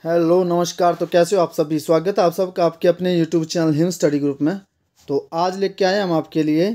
Hello नमस्कार। तो कैसे हो आप सभी। स्वागत है आप सबका आपके अपने YouTube channel him study group में। तो आज लेके आए हम आपके लिए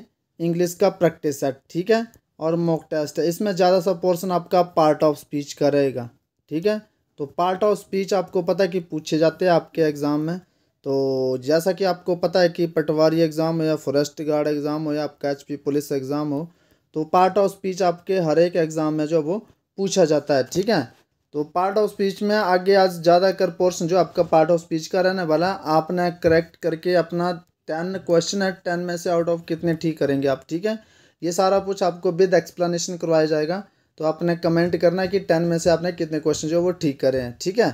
इंग्लिश का प्रैक्टिस सेट, ठीक है, और मॉक टेस्ट है। इसमें ज़्यादा सा पोर्शन आपका पार्ट ऑफ स्पीच का रहेगा, ठीक है। तो पार्ट ऑफ स्पीच आपको पता है कि पूछे जाते हैं आपके एग्ज़ाम में। तो जैसा कि आपको पता है कि पटवारी एग्ज़ाम हो या फॉरेस्ट गार्ड एग्ज़ाम हो या आपका एचपी पुलिस एग्ज़ाम हो, तो पार्ट ऑफ स्पीच आपके हर एक एग्ज़ाम में जो वो पूछा जाता है, ठीक है। तो पार्ट ऑफ स्पीच में आगे आज ज़्यादातर पोर्शन जो आपका पार्ट ऑफ स्पीच का रहने वाला, आपने करेक्ट करके अपना 10 क्वेश्चन है, 10 में से आउट ऑफ कितने ठीक करेंगे आप, ठीक है। ये सारा कुछ आपको विद एक्सप्लेनेशन करवाया जाएगा। तो आपने कमेंट करना है कि 10 में से आपने कितने क्वेश्चन जो वो ठीक करे हैं, ठीक है।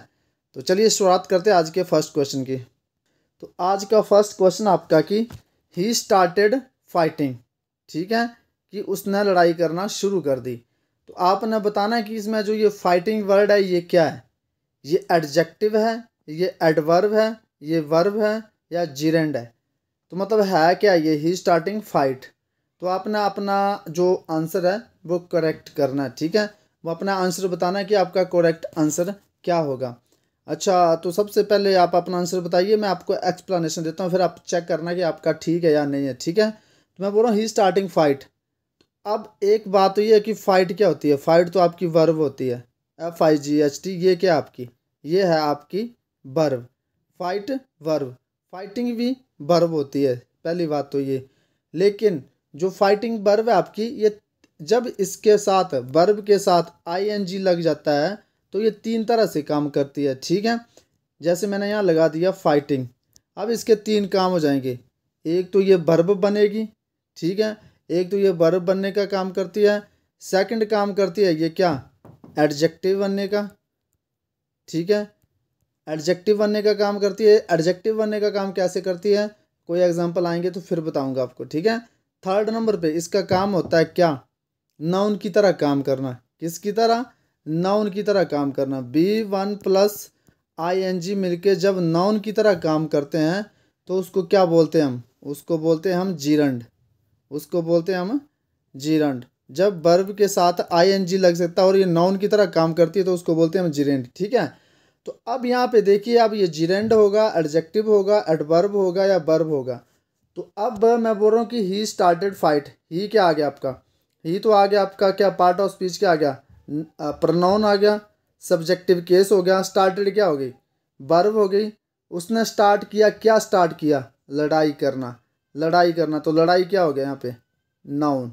तो चलिए शुरुआत करते हैं आज के फर्स्ट क्वेश्चन की। तो आज का फर्स्ट क्वेश्चन आपका कि ही स्टार्टेड फाइटिंग, ठीक है, कि उसने लड़ाई करना शुरू कर दी। तो आपने बताना है कि इसमें जो ये फाइटिंग वर्ड है ये क्या है। ये एडजेक्टिव है, ये एडवर्ब है, ये वर्ब है या जिरेंड है। तो मतलब है क्या ये ही स्टार्टिंग फाइट। तो आपने अपना जो आंसर है वो करेक्ट करना है, ठीक है। वो अपना आंसर बताना है कि आपका करेक्ट आंसर क्या होगा। अच्छा, तो सबसे पहले आप अपना आंसर बताइए, मैं आपको एक्सप्लेनेशन देता हूँ, फिर आप चेक करना कि आपका ठीक है या नहीं है, ठीक है। तो मैं बोल रहा हूँ ही स्टार्टिंग फाइट। अब एक बात तो ये है कि फाइट क्या होती है। फाइट तो आपकी वर्ब होती है, FIGHT। ये क्या आपकी, ये है आपकी वर्ब। फाइट वर्ब, फाइटिंग भी वर्ब होती है, पहली बात तो ये। लेकिन जो फाइटिंग वर्ब है आपकी, ये जब इसके साथ वर्ब के साथ ING लग जाता है तो ये 3 तरह से काम करती है, ठीक है। जैसे मैंने यहाँ लगा दिया फाइटिंग। अब इसके 3 काम हो जाएंगे। एक तो ये वर्ब बनेगी, ठीक है। एक तो ये वर्ब बनने का काम करती है। सेकंड काम करती है ये क्या, एडजेक्टिव बनने का, ठीक है। एडजेक्टिव बनने का काम करती है। एडजेक्टिव बनने का काम कैसे करती है, कोई एग्जांपल आएंगे तो फिर बताऊंगा आपको, ठीक है। थर्ड नंबर पे इसका काम होता है क्या, नाउन की तरह काम करना। किसकी तरह, नाउन की तरह काम करना। B1 प्लस ING मिलके जब नाउन की तरह काम करते हैं तो उसको क्या बोलते हैं हम, उसको बोलते हैं हम जीरंड। उसको बोलते हैं हम जीरंड। जब वर्ब के साथ ING लग सकता है और ये नाउन की तरह काम करती है तो उसको बोलते हैं हम जीरेंड, ठीक है। तो अब यहाँ पे देखिए, अब ये जीरेंड होगा, एडजेक्टिव होगा, एडवर्ब होगा या वर्ब होगा। तो अब मैं बोल रहा हूँ कि ही स्टार्टेड फाइट। ही क्या आ गया आपका, ही तो आ गया आपका क्या, पार्ट ऑफ स्पीच क्या आ गया, प्रोनाउन आ गया। सब्जेक्टिव केस हो गया। स्टार्टेड क्या हो गई, वर्ब हो गई। उसने स्टार्ट किया, क्या स्टार्ट किया, लड़ाई करना। लड़ाई करना, तो लड़ाई क्या हो गया यहाँ पे, नाउन,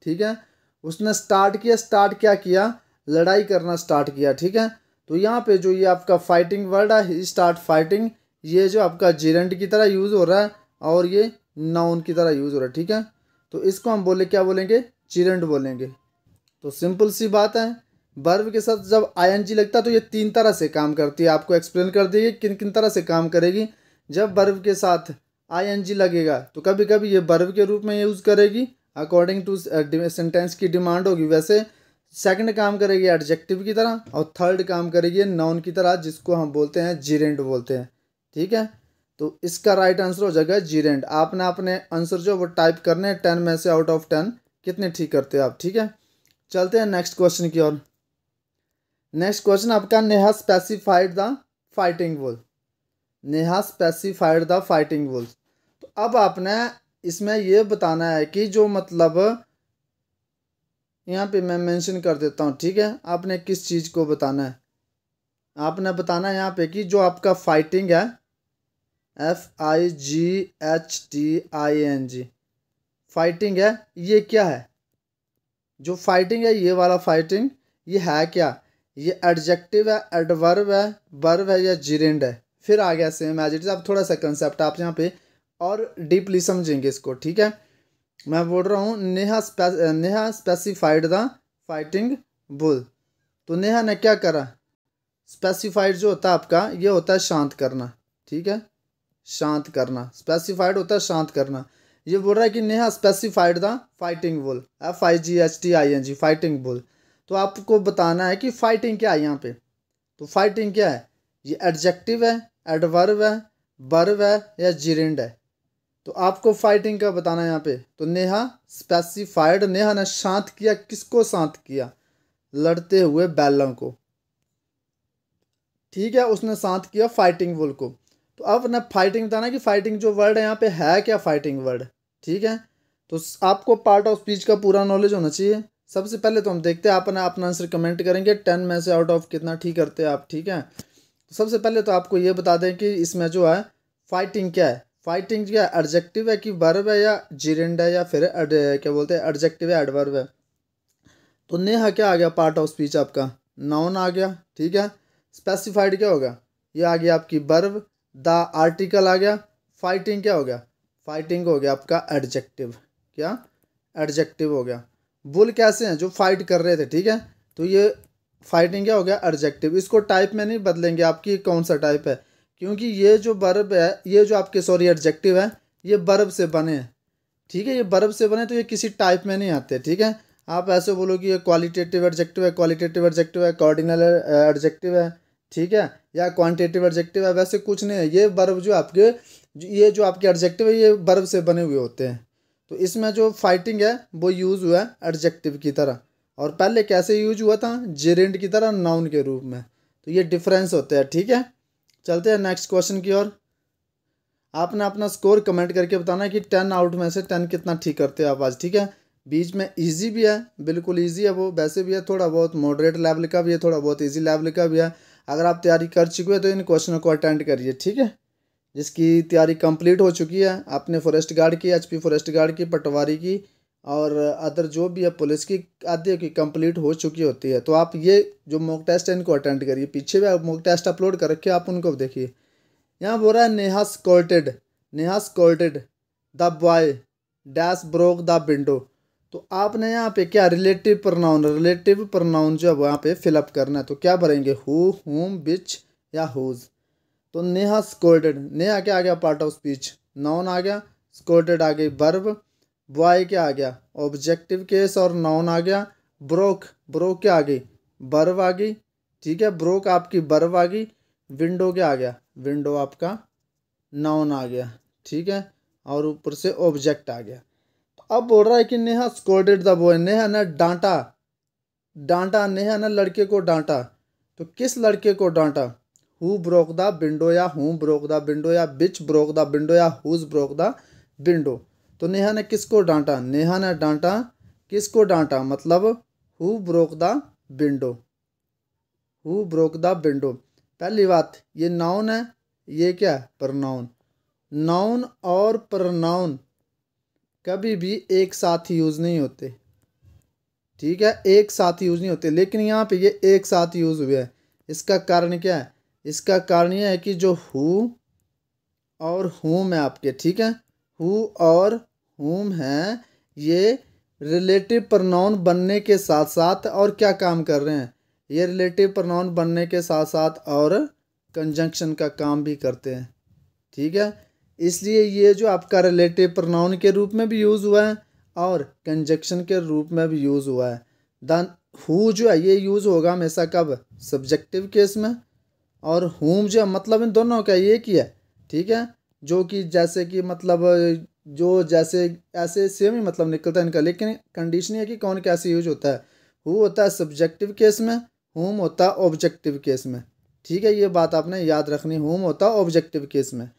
ठीक है। उसने स्टार्ट किया, स्टार्ट क्या किया, लड़ाई करना स्टार्ट किया, ठीक है। तो यहाँ पे जो ये आपका फाइटिंग वर्ड है, ही स्टार्ट फाइटिंग, ये जो आपका जिरेंट की तरह यूज़ हो रहा है और ये नाउन की तरह यूज़ हो रहा है, ठीक है। तो इसको हम बोले क्या बोलेंगे, जिरेंट बोलेंगे। तो सिंपल सी बात है, वर्ब के साथ जब ING लगता है तो ये 3 तरह से काम करती है। आपको एक्सप्लेन कर देगी किन किन तरह से काम करेगी। जब वर्ब के साथ ING लगेगा तो कभी कभी ये वर्ब के रूप में यूज़ करेगी, अकॉर्डिंग टू सेंटेंस की डिमांड होगी वैसे। सेकंड काम करेगी एडजेक्टिव की तरह, और थर्ड काम करेगी नाउन की तरह, जिसको हम बोलते हैं जीरेंट बोलते हैं, ठीक है। तो इसका राइट आंसर हो जाएगा जीरेंट। आपने अपने आंसर जो वो टाइप करने हैं, 10 में से आउट ऑफ 10 कितने ठीक करते हैं आप, ठीक है। चलते हैं नेक्स्ट क्वेश्चन की ओर। नेक्स्ट क्वेश्चन आपका, Neha specified the fighting wool. Neha specified the fighting wool. तो अब आपने इसमें यह बताना है कि जो मतलब यहाँ पे मैं मेंशन कर देता हूँ, ठीक है। आपने किस चीज़ को बताना है, आपने बताना है यहाँ पे कि जो आपका फाइटिंग है, FIGHTING, फाइटिंग है, ये क्या है। जो फाइटिंग है ये वाला फाइटिंग, ये है क्या, ये एडजेक्टिव है, एडवर्ब है, वर्ब है या जिरेंड है। फिर आ गया सेम एज इट इज। अब थोड़ा सा कंसेप्ट आप यहाँ पे और डीपली समझेंगे इसको, ठीक है। मैं बोल रहा हूँ Neha specified the fighting bull. तो नेहा ने क्या करा, स्पेसिफाइड जो होता है आपका ये होता है शांत करना, ठीक है। शांत करना, स्पेसिफाइड होता है शांत करना। ये बोल रहा है कि Neha specified the fighting bull, FIGHTING, fighting bull. तो आपको बताना है कि फाइटिंग क्या है यहाँ पे। तो फाइटिंग क्या है, ये एडजेक्टिव है, एडवर्ब है, वर्ब है या जिरेंड है। तो आपको फाइटिंग का बताना है यहाँ पे। तो नेहा स्पेसिफाइड, नेहा ने शांत किया, किसको शांत किया, लड़ते हुए बैलों को, ठीक है, उसने साथ किया फाइटिंग वुल को। तो अब ना फाइटिंग बताना कि फाइटिंग जो वर्ड है यहाँ पे है क्या फाइटिंग वर्ड, ठीक है। तो आपको पार्ट ऑफ स्पीच का पूरा नॉलेज होना चाहिए। सबसे पहले तो हम देखते हैं, अपना अपना आंसर कमेंट करेंगे 10 में से आउट ऑफ कितना ठीक करते हैं आप, ठीक है। तो सबसे पहले तो आपको ये बता दें कि इसमें जो है फाइटिंग क्या है। फाइटिंग क्या है, एडजेक्टिव है कि वर्ब है या जिरेंड है या फिर क्या बोलते हैं एडजेक्टिव है एडवर्ब है। तो नेहा क्या आ गया पार्ट ऑफ स्पीच आपका, नाउन आ गया, ठीक है। स्पेसिफाइड क्या होगा, ये आ गया आपकी वर्ब। द आर्टिकल आ गया। फाइटिंग क्या हो गया, फाइटिंग हो गया आपका एडजेक्टिव, क्या एडजेक्टिव हो गया। बुल कैसे हैं, जो फाइट कर रहे थे, ठीक है। तो ये फाइटिंग क्या हो गया एडजेक्टिव। इसको टाइप में नहीं बदलेंगे आपकी कौन सा टाइप है, क्योंकि ये जो वर्ब है, ये जो आपके सॉरी एडजेक्टिव है, ये वर्ब से बने हैं, ठीक है। ये वर्ब से बने तो ये किसी टाइप में नहीं आते, ठीक है। आप ऐसे बोलो कि ये क्वालिटेटिव एडजेक्टिव है, क्वालिटेटिव एडजेक्टिव है, कॉर्डिनल एडजेक्टिव है, ठीक है, या क्वांटिटेटिव एडजेक्टिव है, वैसे कुछ नहीं है। ये वर्ब जो आपके ये जो आपके एडजेक्टिव है ये वर्ब से बने हुए होते हैं। तो इसमें जो फाइटिंग है वो यूज़ हुआ है एडजेक्टिव की तरह, और पहले कैसे यूज हुआ था, जेरेंट की तरह नाउन के रूप में। तो ये डिफरेंस होते हैं, ठीक है। चलते हैं नेक्स्ट क्वेश्चन की ओर। आपने अपना स्कोर कमेंट करके बताना कि 10 आउट में से 10 कितना ठीक करते हैं आप आज, ठीक है। बीच में इजी भी है, बिल्कुल इजी है वो, वैसे भी है, थोड़ा बहुत मॉडरेट लेवल का भी है, थोड़ा बहुत इजी लेवल का भी है। अगर आप तैयारी कर चुके हैं तो इन क्वेश्चनों को अटेंड करिए, ठीक है। जिसकी तैयारी कंप्लीट हो चुकी है, आपने फॉरेस्ट गार्ड की, एचपी फॉरेस्ट गार्ड की, पटवारी की और अदर जो भी है पुलिस की, आदि की कंप्लीट हो चुकी होती है। तो आप ये जो मॉक टेस्ट है इनको अटेंड करिए। पीछे भी मॉक टेस्ट अपलोड कर रखे, आप उनको देखिए। यहाँ बोल रहा है Neha scolded the boy dash broke the window. तो आपने यहाँ पे क्या रिलेटिव प्रोनाउन जो है वो यहाँ पे फिलअप करना है। तो क्या भरेंगे, हु, हुम, विच या हुज। तो नेहा स्कॉल्टेड, नेहा क्या आ गया पार्ट ऑफ स्पीच, नाउन आ गया। स्कॉल्टेड आ गई वर्ब। बॉय क्या आ गया ऑब्जेक्टिव केस और नाउन आ गया। ब्रोक क्या आ गई वर्ब आ गई, ठीक है, ब्रोक आपकी वर्ब आ गई। विंडो क्या आ गया, विंडो आपका नाउन आ गया, ठीक है, और ऊपर से ऑब्जेक्ट आ गया। तो अब बोल रहा है कि Neha scolded the boy, Neha ने डांटा, नेहा ने लड़के को डांटा। तो किस लड़के को डांटा, हु ब्रोक द विंडो या हु ब्रोक द विंडो या बिच ब्रोक द विंडो या हुज ब्रोक द विंडो। तो नेहा ने किसको डांटा, नेहा ने डांटा किसको डांटा, मतलब who broke the window, who broke the window. पहली बात ये नाउन है, ये क्या है प्रोनाउन। नाउन और प्रोनाउन कभी भी एक साथ यूज़ नहीं होते, ठीक है, एक साथ यूज़ नहीं होते। लेकिन यहाँ पे ये एक साथ यूज़ हुए हैं। इसका कारण क्या है, इसका कारण यह है कि जो हु और हुम है आपके, ठीक है, हु और हुम है, ये रिलेटिव प्रोनाउन बनने के साथ साथ और क्या काम कर रहे हैं, ये रिलेटिव प्रोनाउन बनने के साथ साथ और कंजंक्शन का काम भी करते हैं, ठीक है। इसलिए ये जो आपका रिलेटिव प्रोनाउन के रूप में भी यूज़ हुआ है और कंजंक्शन के रूप में भी यूज़ हुआ है। दैन हु जो है ये यूज़ होगा हमेशा कब, सब्जेक्टिव केस में, और हुम जो है मतलब इन दोनों का एक ही है, ठीक है। जो कि जैसे कि मतलब जो जैसे ऐसे सेम ही मतलब निकलता है इनका, लेकिन कंडीशन है कि कौन कैसे यूज होता है। हु होता है सब्जेक्टिव केस में, हुम होता है ऑब्जेक्टिव केस में, ठीक है। ये बात आपने याद रखनी, हुम होता है ऑब्जेक्टिव केस में।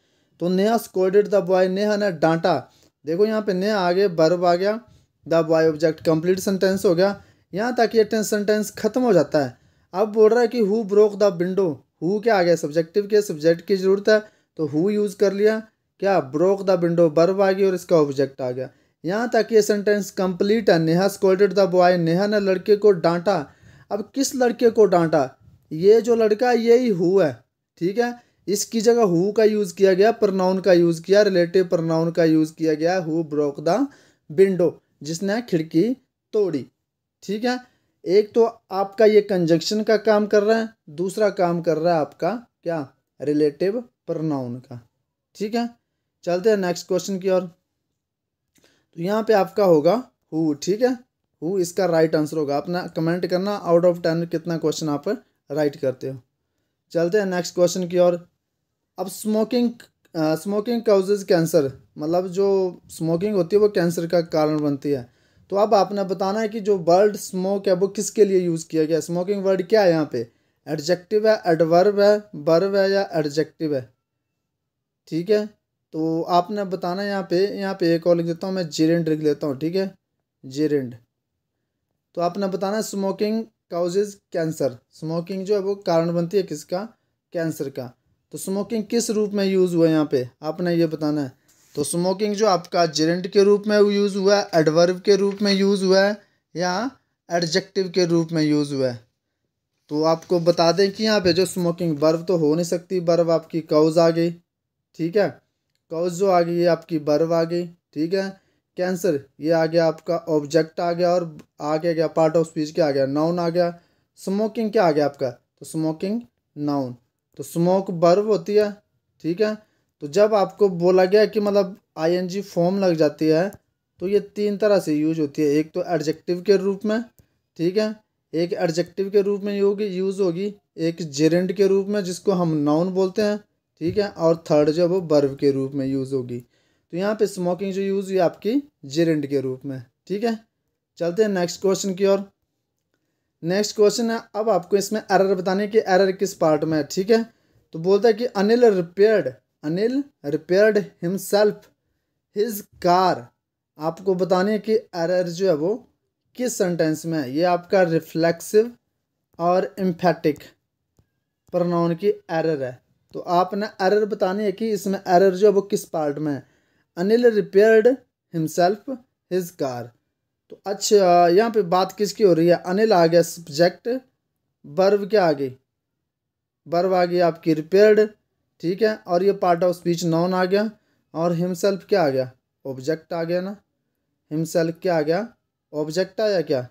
तो Neha scolded the boy, Neha ने डांटा। देखो यहाँ पे नेहा आगे वर्ब आ गया, the boy object, complete sentence हो गया। यहाँ तक ये सेंटेंस खत्म हो जाता है। अब बोल रहा है कि who broke the window, who क्या आ गया सब्जेक्टिव के, सब्जेक्ट की जरूरत है तो हु यूज़ कर लिया, क्या ब्रोक द विंडो वर्ब आ गई और इसका ऑब्जेक्ट आ गया। यहाँ तक ये सेंटेंस कंप्लीट है। Neha scolded the boy, Neha ने लड़के को डांटा। अब किस लड़के को डांटा, ये जो लड़का है यही हु है, ठीक है। इसकी जगह हु का यूज़ किया गया, प्रोनाउन का यूज़ किया, रिलेटिव प्रोनाउन का यूज़ किया गया, हु ब्रोक द विंडो, जिसने खिड़की तोड़ी, ठीक है। एक तो आपका ये कंजंक्शन का काम कर रहा है, दूसरा काम कर रहा है आपका क्या, रिलेटिव प्रोनाउन का, ठीक है। चलते हैं नेक्स्ट क्वेश्चन की ओर। तो यहाँ पे आपका होगा हु, ठीक है, हु इसका राइट आंसर होगा। अपना कमेंट करना आउट ऑफ 10 कितना क्वेश्चन आप राइट करते हो। चलते हैं नेक्स्ट क्वेश्चन की ओर। अब स्मोकिंग काउजेज कैंसर, मतलब जो स्मोकिंग होती है वो कैंसर का कारण बनती है। तो अब आपने बताना है कि जो वर्ड स्मोक है वो किसके लिए यूज़ किया गया। स्मोकिंग वर्ड क्या है यहाँ पे, एडजेक्टिव है, एडवर्ब है, वर्ब है या एडजेक्टिव है। ठीक है, तो आपने बताना यहाँ पे एक और लिख देता हूँ मैं, जेरेंड लिख लेता हूँ। ठीक है, जेरेंड। तो आपने बताना स्मोकिंग काउजेज कैंसर। स्मोकिंग जो है वो कारण बनती है किसका? कैंसर का। तो स्मोकिंग किस रूप में यूज़ हुआ है यहाँ पे, आपने ये बताना है। तो स्मोकिंग जो आपका जेरेंड के रूप में यूज़ हुआ है, एडवर्ब के रूप में यूज़ हुआ है या एडजेक्टिव के रूप में यूज़ हुआ है। तो आपको बता दें कि यहाँ पे जो स्मोकिंग वर्ब तो हो नहीं सकती, वर्ब आपकी काउज आ गई। ठीक है, काउज जो आ गई ये आपकी वर्ब आ गई। ठीक है, कैंसर ये आ गया आपका ऑब्जेक्ट आ गया, और आगे गया पार्ट ऑफ स्पीच क्या आ गया? नाउन आ गया। स्मोकिंग क्या आ गया आपका? तो स्मोकिंग नाउन। तो स्मोक वर्ब होती है। ठीक है, तो जब आपको बोला गया कि मतलब आईएनजी फॉर्म लग जाती है तो ये तीन तरह से यूज होती है। एक तो एडजेक्टिव के रूप में, ठीक है, एक एडजेक्टिव के रूप में यूज़ होगी, एक जेरेंड के रूप में जिसको हम नाउन बोलते हैं। ठीक है, और थर्ड जो वो वर्ब के रूप में यूज़ होगी। तो यहाँ पे स्मोकिंग जो यूज़ हुई आपकी जेरेंड के रूप में। ठीक है, चलते हैं नेक्स्ट क्वेश्चन की ओर। नेक्स्ट क्वेश्चन है, अब आपको इसमें एरर बताने की, एरर किस पार्ट में है। ठीक है, तो बोलता है कि Anil repaired himself his car. आपको बताने है कि एरर जो है वो किस सेंटेंस में है। ये आपका रिफ्लेक्सिव और एम्फेटिक प्रोनाउन की एरर है। तो आपने एरर बतानी है कि इसमें एरर जो है वो किस पार्ट में है। Anil repaired himself his car. तो अच्छा, यहाँ पे बात किसकी हो रही है? अनिल आ गया सब्जेक्ट, वर्ब क्या आ गई? वर्ब आ गई आपकी रिपेयर्ड। ठीक है, और ये पार्ट ऑफ स्पीच नाउन आ गया, और हिमसेल्फ क्या आ गया? ऑब्जेक्ट आ गया ना। हिमसेल्फ क्या आ गया? ऑब्जेक्ट आया क्या?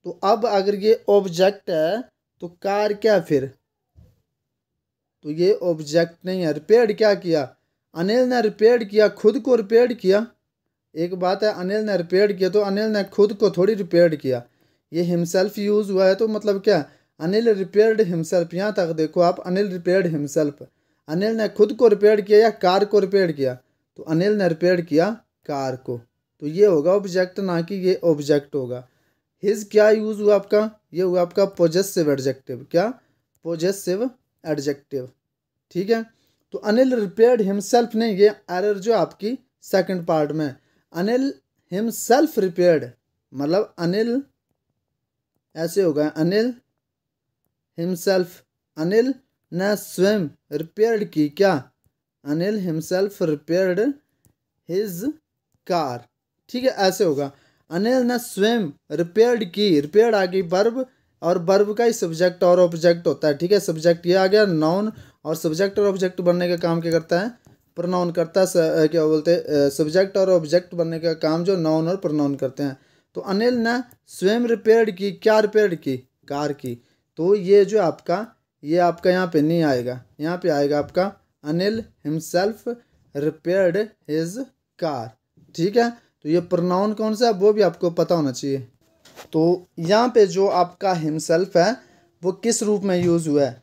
तो अब अगर ये ऑब्जेक्ट है तो कार क्या फिर? तो ये ऑब्जेक्ट नहीं है। रिपेयर्ड क्या किया? अनिल ने रिपेयर्ड किया, खुद को रिपेयर्ड किया। एक बात है, अनिल ने रिपेयर्ड किया तो अनिल ने खुद को थोड़ी रिपेयर्ड किया। ये हिमसेल्फ यूज हुआ है तो मतलब क्या? Anil repaired himself. यहाँ तक देखो आप, अनिल रिपेयर्ड हिमसेल्फ। अनिल ने खुद को रिपेयर्ड किया या कार को रिपेयर्ड किया? तो अनिल ने रिपेयर्ड किया कार को। तो ये होगा ऑब्जेक्ट, ना कि ये ऑब्जेक्ट होगा। हिज क्या यूज हुआ आपका? ये हुआ आपका पोजेसिव एडजेक्टिव। क्या? Possessive adjective. ठीक है, तो अनिल रिपेयर्ड हिमसेल्फ नहीं, ये एरर जो आपकी सेकंड पार्ट में। अनिल हिमसेल्फ रिपेयर्ड, मतलब अनिल ऐसे होगा, अनिल हिमसेल्फ। अनिल ने स्वयं रिपेयर्ड की क्या? Anil himself repaired his car. ठीक है, ऐसे होगा। अनिल ने स्वयं रिपेयर्ड की, रिपेयर्ड आ गई वर्ब, और वर्ब का ही सब्जेक्ट और ऑब्जेक्ट होता है। ठीक है, सब्जेक्ट ये आ गया नाउन, और सब्जेक्ट और ऑब्जेक्ट बनने का काम क्या करता है? प्रोनाउन करता है। क्या बोलते हैं? सब्जेक्ट और ऑब्जेक्ट बनने का काम जो नाउन और प्रोनाउन करते हैं। तो अनिल ने स्वयं रिपेयर्ड की, क्या रिपेयर्ड की? कार की। तो ये जो आपका, ये आपका यहाँ पे नहीं आएगा, यहाँ पे आएगा आपका Anil himself repaired his car. ठीक है, तो ये प्रोनाउन कौन सा है वो भी आपको पता होना चाहिए। तो यहाँ पे जो आपका हिमसेल्फ है वो किस रूप में यूज़ हुआ है?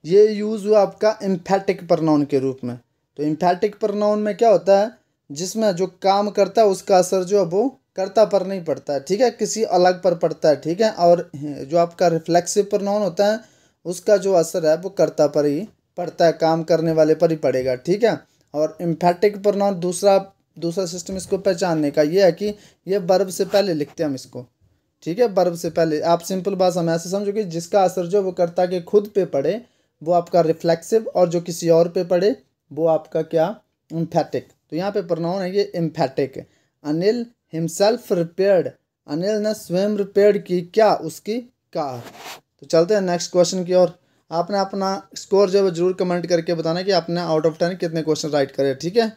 ये यूज़ हुआ आपका एम्फेटिक प्रोनाउन के रूप में। तो एम्फेटिक प्रोनाउन में क्या होता है? जिसमें जो काम करता है उसका असर जो है वो कर्ता पर नहीं पड़ता है। ठीक है, किसी अलग पर पड़ता है। ठीक है, और जो आपका रिफ्लेक्सिव प्रोनाउन होता है उसका जो असर है वो कर्ता पर ही पड़ता है, काम करने वाले पर ही पड़ेगा। ठीक है, और एम्फेटिक प्रोनाउन दूसरा सिस्टम इसको पहचानने का ये है कि ये वर्ब से पहले लिखते हैं हम इसको। ठीक है, वर्ब से पहले। आप सिंपल बात हम ऐसे समझो कि जिसका असर जो वो कर्ता के खुद पे पड़े वो आपका रिफ्लेक्सिव, और जो किसी और पे पड़े वो आपका क्या? एम्फेटिक। तो यहाँ पे प्रोनाउन है ये emphatic. Anil himself repaired, Anil ने स्वयं रिपेयर्ड की क्या? उसकी कार। तो चलते हैं नेक्स्ट क्वेश्चन की ओर। आपने अपना स्कोर जो है जरूर कमेंट करके बताना कि आपने आउट ऑफ 10 कितने क्वेश्चन राइट करे। ठीक है,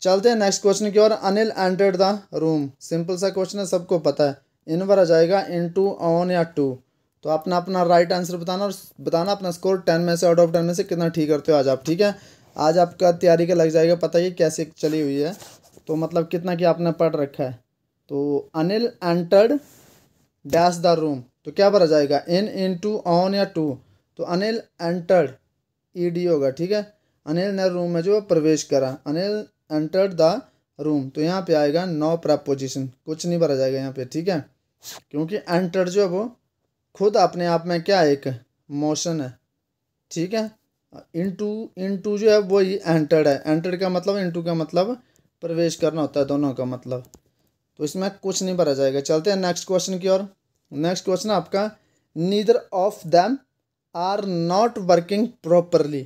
चलते हैं नेक्स्ट क्वेश्चन की ओर। Anil entered the room. Simple सा क्वेश्चन है, सबको पता है। इन पर आ जाएगा इनटू, ऑन या टू। तो अपना अपना राइट आंसर बताना, और बताना अपना स्कोर 10 में से, आउट ऑफ 10 में से कितना ठीक करते हो आज आप। ठीक है, आज आपका तैयारी का लग जाएगा पता ही कैसे चली हुई है, तो मतलब कितना कि आपने पढ़ रखा है। तो Anil entered dash the room, तो क्या पर आ जाएगा? इनटू, ऑन या टू। तो अनिल एंटर्ड ईडी होगा। ठीक है, अनिल ने रूम में जो प्रवेश करा, अनिल एंटर्ड द रूम। तो यहाँ पे आएगा नो प्रपोजिशन, कुछ नहीं भरा जाएगा यहाँ पे। ठीक है, क्योंकि एंटर्ड जो है वो खुद अपने आप में क्या है? एक मोशन है, ठीक है। इनटू इनटू जो है वही एंटर्ड है, एंटर्ड का मतलब इनटू का मतलब प्रवेश करना होता है दोनों का मतलब, तो इसमें कुछ नहीं भरा जाएगा। चलते हैं नेक्स्ट क्वेश्चन की ओर। नेक्स्ट क्वेश्चन आपका neither of them are not working properly.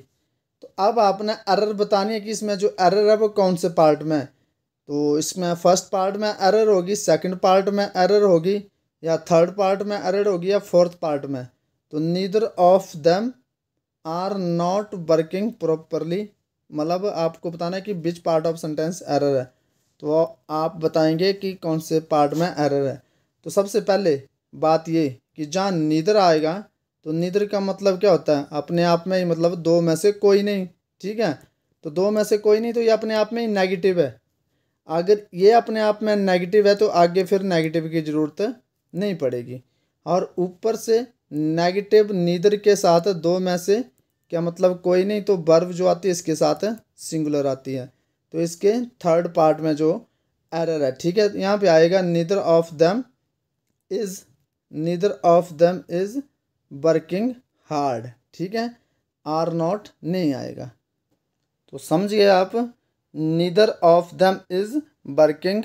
तो अब आपने एरर बतानी है कि इसमें जो एरर है वो कौन से पार्ट में है। तो इसमें फर्स्ट पार्ट में एरर होगी, सेकंड पार्ट में एरर होगी, या थर्ड पार्ट में एरर होगी, या फोर्थ पार्ट में। तो neither of them are not working properly मतलब आपको बताना है कि which part of sentence error है। तो आप बताएंगे कि कौन से पार्ट में एरर है। तो सबसे पहले बात ये कि जहाँ नीदर आएगा तो नीदर का मतलब क्या होता है, अपने आप में ही मतलब दो में से कोई नहीं, ठीक है। तो दो में से कोई नहीं, तो ये अपने आप में ही नेगेटिव है। अगर ये अपने आप में नेगेटिव है तो आगे फिर नेगेटिव की ज़रूरत नहीं पड़ेगी। और ऊपर से नेगेटिव नीदर के साथ दो में से क्या मतलब कोई नहीं, तो वर्ब जो आती है इसके साथ सिंगुलर आती है। तो इसके थर्ड पार्ट में जो एरर है, ठीक है, यहाँ पे आएगा neither of them is working hard, ठीक है, आर नॉट नहीं आएगा। तो समझिए आप, neither of them is working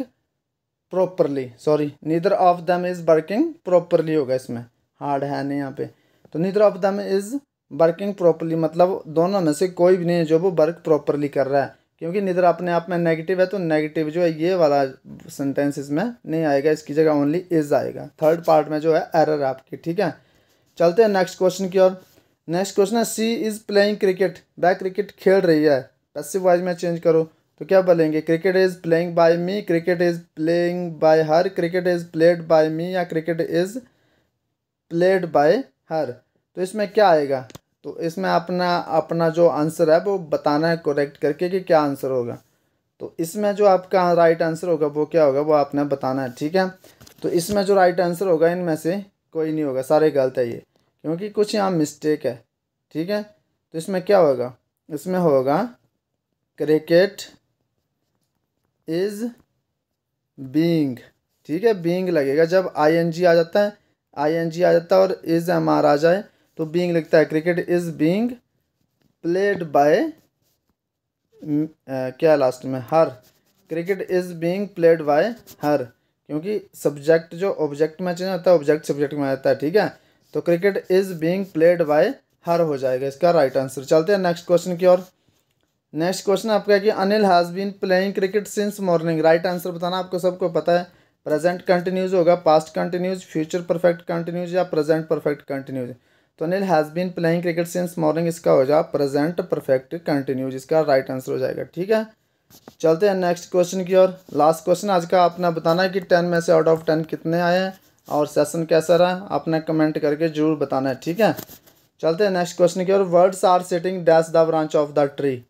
properly, sorry neither of them is working properly होगा, इसमें हार्ड है नहीं यहाँ पे। तो neither of them is working properly मतलब दोनों में से कोई भी नहीं है जो वो वर्क प्रॉपरली कर रहा है, क्योंकि नीदर अपने आप में नेगेटिव है, तो नेगेटिव जो है ये वाला सेंटेंस इसमें नहीं आएगा, इसकी जगह ओनली इज़ आएगा। थर्ड पार्ट में जो है एरर आपकी, ठीक है। चलते हैं नेक्स्ट क्वेश्चन की ओर। नेक्स्ट क्वेश्चन है सी इज़ प्लेइंग क्रिकेट, वह क्रिकेट खेल रही है। पैसिव वॉइस में चेंज करो तो क्या बोलेंगे, cricket is playing by me, cricket is playing by her, cricket is played by me, या cricket is played by her. तो इसमें क्या आएगा, तो इसमें अपना अपना जो आंसर है वो बताना है करेक्ट करके कि क्या आंसर होगा। तो इसमें जो आपका राइट आंसर होगा वो क्या होगा वो आपने बताना है, ठीक है। तो इसमें जो राइट आंसर होगा इनमें से कोई नहीं होगा, सारे गलत है ये, क्योंकि कुछ यहाँ मिस्टेक है, ठीक है। तो इसमें क्या होगा, इसमें होगा क्रिकेट इज़ बीइंग, ठीक है, बीइंग लगेगा जब आईएनजी आ जाता है, आईएनजी आ जाता है और इज़ एमआर आ जाए तो बीइंग लिखता है। Cricket is being played by क्या लास्ट में her, cricket is being played by her, क्योंकि सब्जेक्ट जो ऑब्जेक्ट में चेंज होता है ऑब्जेक्ट सब्जेक्ट में आता है, ठीक है। तो cricket is being played by हर हो जाएगा इसका राइट आंसर। चलते हैं नेक्स्ट क्वेश्चन की ओर। नेक्स्ट क्वेश्चन आपका है कि Anil has been playing cricket since morning. Right answer बताना, आपको सबको पता है प्रेजेंट कंटिन्यूज होगा, past continuous, future perfect continuous, या प्रेजेंट परफेक्ट कंटिन्यूज। तो Anil has been playing cricket since morning इसका हो जाएगा प्रेजेंट परफेक्ट कंटिन्यूज, इसका राइट आंसर हो जाएगा, ठीक है। चलते हैं नेक्स्ट क्वेश्चन की ओर। लास्ट क्वेश्चन आज का आपने बताना है कि 10 में से आउट ऑफ 10 कितने आए हैं और सेशन कैसा रहा, आपने कमेंट करके जरूर बताना है, ठीक है। चलते हैं नेक्स्ट क्वेश्चन की ओर। Words are sitting dash the branch of the tree,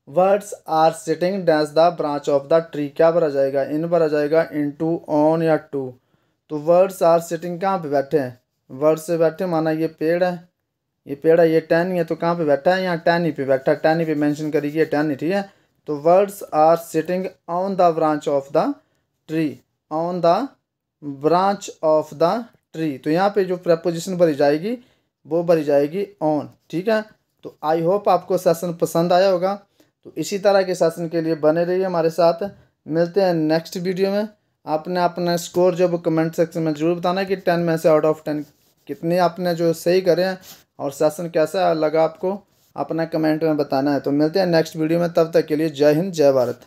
words are sitting dash the branch of the tree, क्या भरा जाएगा, इन भरा जाएगा, इनटू, ऑन, या टू। तो वर्ड्स आर सिटिंग कहाँ पे बैठे हैं, वर्ड से बैठे, माना ये पेड़ है, ये पेड़ है, ये टहनी है, तो कहाँ पे बैठा है, यहाँ टहनी पे बैठा है, टहनी पे मेंशन करिए ये टहनी, ठीक है। तो words are sitting on the branch of the tree, on the branch of the tree. तो यहाँ पे जो प्रपोजिशन भरी जाएगी वो भरी जाएगी ऑन, ठीक है। तो आई होप आपको सेशन पसंद आया होगा। तो इसी तरह के सेशन के लिए बने रहिए हमारे साथ, मिलते हैं नेक्स्ट वीडियो में। आपने अपना स्कोर जो कमेंट सेक्शन में जरूर बताना कि 10 में से आउट ऑफ 10 कितने आपने जो सही करे हैं और सेशन कैसा लगा आपको अपना कमेंट में बताना है। तो मिलते हैं नेक्स्ट वीडियो में, तब तक के लिए जय हिंद जय भारत।